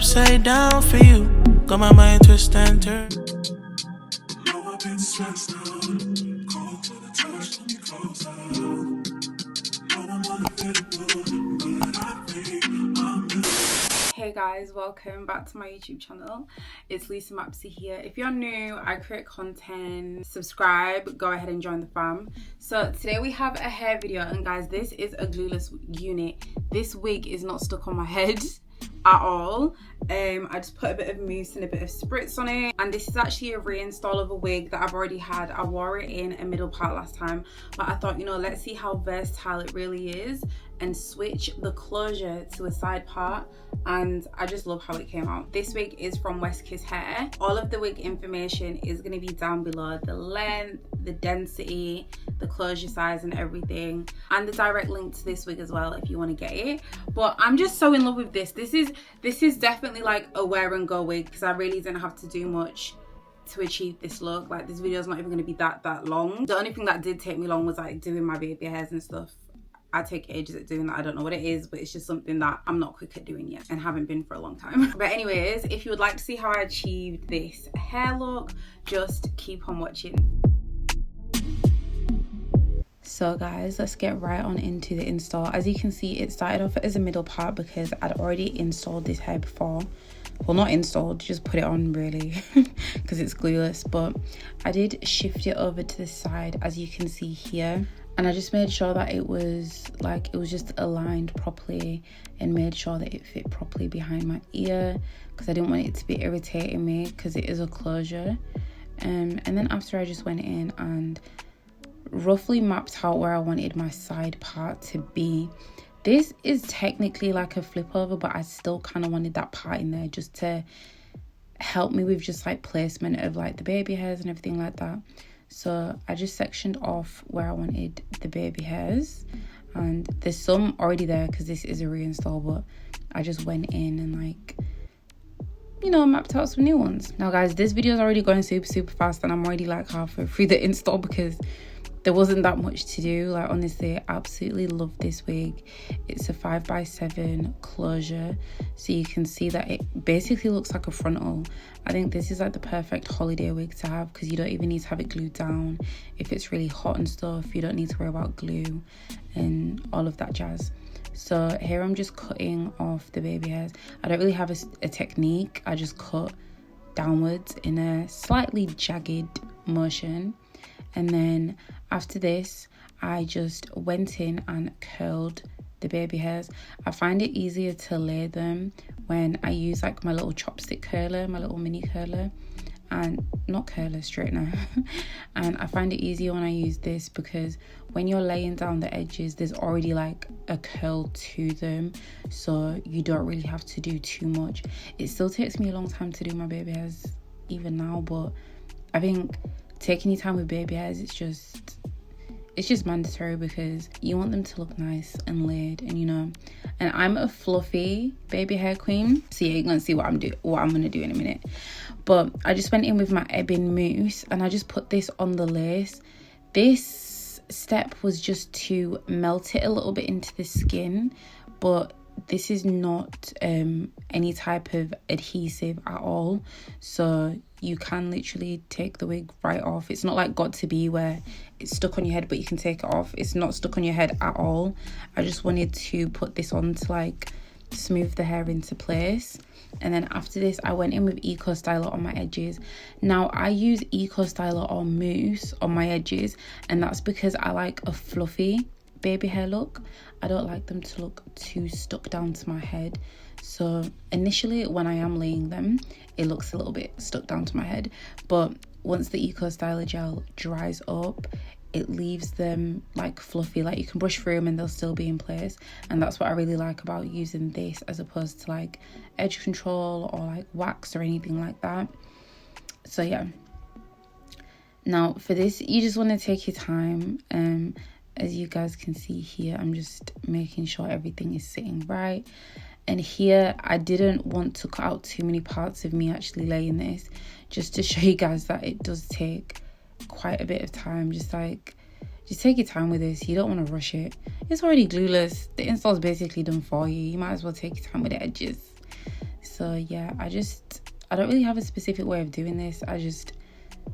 upside down for you. Got my mind twist and turn. I've been stressed out. Cold to the touch, let me close out. No, I'm unavailable, but I think I'm. Hey guys, welcome back to my YouTube channel. It's Lisaah Mapsie here. If you're new, I create content. Subscribe, go ahead and join the fam. So today we have a hair video, and guys, this is a glueless unit. This wig is not stuck on my head at all. I just put a bit of mousse and a bit of spritz on it, and this is actually a reinstall of a wig that I've already had. I wore it in a middle part last time, but I thought, you know, let's see how versatile it really is and switch the closure to a side part, and I just love how it came out. This wig is from West Kiss Hair. All of the wig information is going to be down below: the length, the density, the closure size and everything, and the direct link to this wig as well if you want to get it. But I'm just so in love with this. This is definitely like a wear and go wig, because I really didn't have to do much to achieve this look. Like, this video is not even going to be that long. The only thing that did take me long was like doing my baby hairs and stuff. I take ages at doing that. I don't know what it is, but it's just something that I'm not quick at doing yet and haven't been for a long time. But anyways, if you would like to see how I achieved this hair look, just keep on watching. So guys, let's get right on into the install. As you can see, it started off as a middle part because I'd already installed this hair before. Well, not installed, just put it on really because it's glueless, but I did shift it over to the side, as you can see here. And I just made sure that it was just aligned properly, and made sure that it fit properly behind my ear, because I didn't want it to be irritating me, because it is a closure. And then after, I just went in and roughly mapped out where I wanted my side part to be. This is technically like a flip over, but I still kind of wanted that part in there just to help me with just like placement of like the baby hairs and everything like that. So I just sectioned off where I wanted the baby hairs, and there's some already there because this is a reinstall, but I just went in and like, you know, mapped out some new ones. Now guys, this video is already going super fast, and I'm already like halfway through the install because there wasn't that much to do. Like, honestly, I absolutely love this wig. It's a 5x7 closure, so you can see that it basically looks like a frontal. I think this is like the perfect holiday wig to have, because you don't even need to have it glued down. If it's really hot and stuff, you don't need to worry about glue and all of that jazz. So here I'm just cutting off the baby hairs. I don't really have a technique. I just cut downwards in a slightly jagged motion. And then after this, I just went in and curled the baby hairs. I find it easier to lay them when I use like my little chopstick curler, my little mini curler, and not curler, straightener. And I find it easier when I use this, because when you're laying down the edges, there's already like a curl to them, so you don't really have to do too much. It still takes me a long time to do my baby hairs even now, but I think taking your time with baby hairs, it's just mandatory, because you want them to look nice and laid, and you know. And I'm a fluffy baby hair queen, so yeah, you're gonna see what I'm gonna do in a minute. But I just went in with my ebony mousse, and I just put this on the lace. This step was just to melt it a little bit into the skin, but this is not any type of adhesive at all, so you can literally take the wig right off. It's not like got to be where it's stuck on your head but you can take it off. It's not stuck on your head at all. I just wanted to put this on to like smooth the hair into place. And then after this, I went in with Eco Styler on my edges. Now I use Eco Styler or mousse on my edges, and that's because I like a fluffy baby hair look. I don't like them to look too stuck down to my head. So initially when I am laying them, it looks a little bit stuck down to my head, but once the Eco Styler gel dries up, it leaves them like fluffy, like you can brush through them and they'll still be in place. And that's what I really like about using this, as opposed to like edge control or like wax or anything like that. So yeah, now for this, you just want to take your time. As you guys can see here, I'm just making sure everything is sitting right. And here, I didn't want to cut out too many parts of me actually laying this, just to show you guys that it does take quite a bit of time. Just take your time with this. You don't want to rush it. It's already glueless. The install is basically done for you. You might as well take your time with the edges. So So yeah, I don't really have a specific way of doing this. I just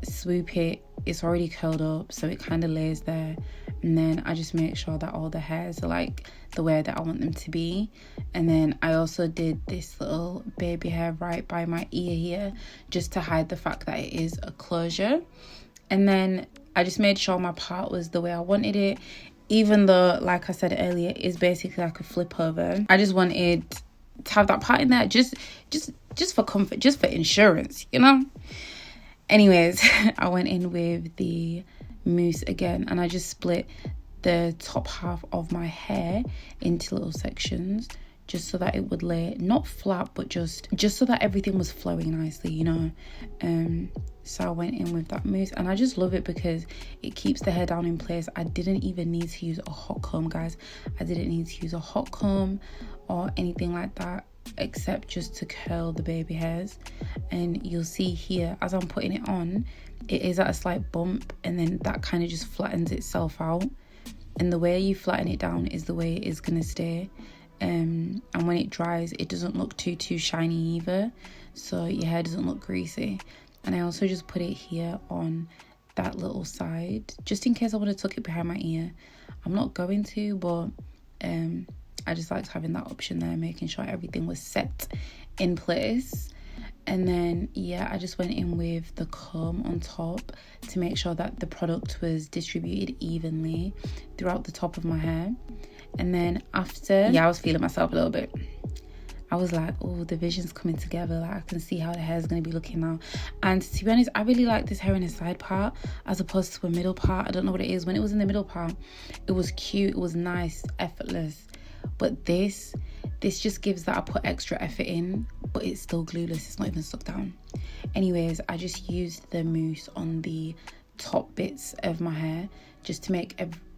swoop it. It's already curled up, so it kind of lays there, and then I just make sure that all the hairs are like the way that I want them to be. And then I also did this little baby hair right by my ear here, just to hide the fact that it is a closure. And then I just made sure my part was the way I wanted it, even though, like I said earlier, it's basically like a flip over. I just wanted to have that part in there just for comfort, just for insurance, you know. Anyways, I went in with the mousse again, and I just split the top half of my hair into little sections, just so that it would lay not flat, but just so that everything was flowing nicely, you know. So I went in with that mousse, and I just love it because it keeps the hair down in place. I didn't even need to use a hot comb, guys. I didn't need to use a hot comb or anything like that, except just to curl the baby hairs. And you'll see here, as I'm putting it on, it is at a slight bump, and then that kind of just flattens itself out. And the way you flatten it down is the way it is going to stay. And when it dries, it doesn't look too shiny either, so your hair doesn't look greasy. And I also just put it here on that little side, just in case I want to tuck it behind my ear. I'm not going to, but I just liked having that option there, making sure everything was set in place. And then yeah, I just went in with the comb on top to make sure that the product was distributed evenly throughout the top of my hair. And then after, yeah, I was feeling myself a little bit. I was like, oh, the vision's coming together. Like, I can see how the hair is going to be looking now. And to be honest, I really like this hair in a side part as opposed to a middle part. I don't know what it is. When it was in the middle part, it was cute, it was nice, effortless. But this just gives that I put extra effort in, but it's still glueless. It's not even stuck down. Anyways, I just used the mousse on the top bits of my hair just to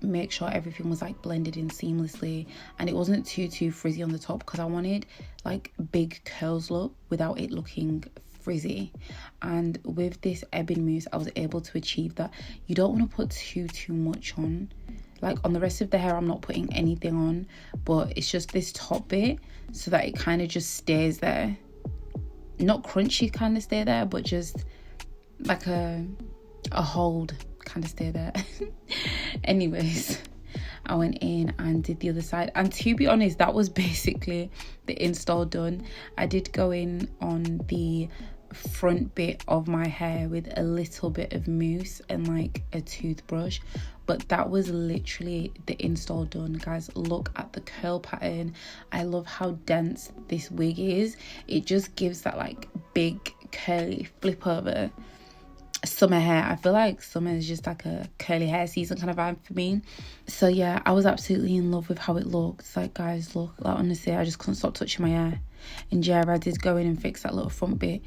make sure everything was like blended in seamlessly, and it wasn't too frizzy on the top, because I wanted like big curls look without it looking frizzy. And with this ebony mousse, I was able to achieve that. You don't want to put too much on. Like on the rest of the hair, I'm not putting anything on, but it's just this top bit so that it kind of just stays there. Not crunchy kind of stay there, but just like a hold kind of stay there. Anyways, I went in and did the other side, and to be honest, that was basically the install done. I did go in on the front bit of my hair with a little bit of mousse and like a toothbrush, but that was literally the install done, guys. Look at the curl pattern. I love how dense this wig is. It just gives that like big curly flip over summer hair. I feel like summer is just like a curly hair season kind of vibe for me. So yeah, I was absolutely in love with how it looked. It's like, guys, look, like honestly, I just couldn't stop touching my hair. And yeah, I did go in and fix that little front bit,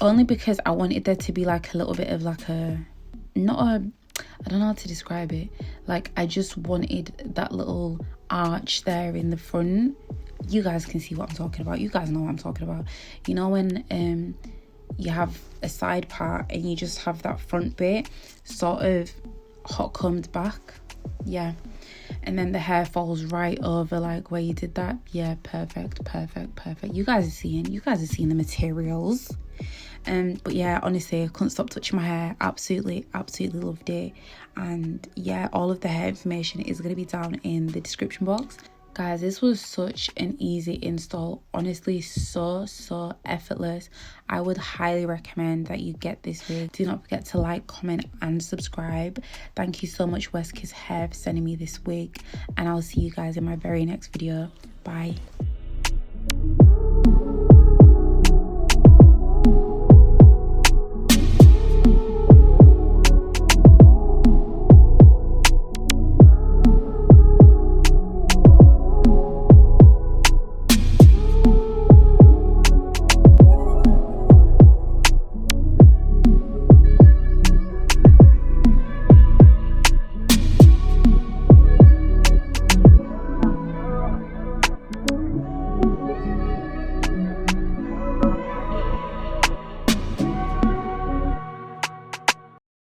only because I wanted there to be like a little bit of like I don't know how to describe it. Like, I just wanted that little arch there in the front. You guys can see what I'm talking about. You guys know what I'm talking about. You know when you have a side part and you just have that front bit sort of hot combed back, yeah, and then the hair falls right over like where you did that. Yeah, perfect. You guys are seeing the materials. But yeah, honestly, I couldn't stop touching my hair. Absolutely loved it. And yeah, all of the hair information is going to be down in the description box. Guys, this was such an easy install. Honestly, so effortless. I would highly recommend that you get this wig. Do not forget to like, comment and subscribe. Thank you so much, West Kiss Hair, for sending me this wig, and I'll see you guys in my very next video. Bye.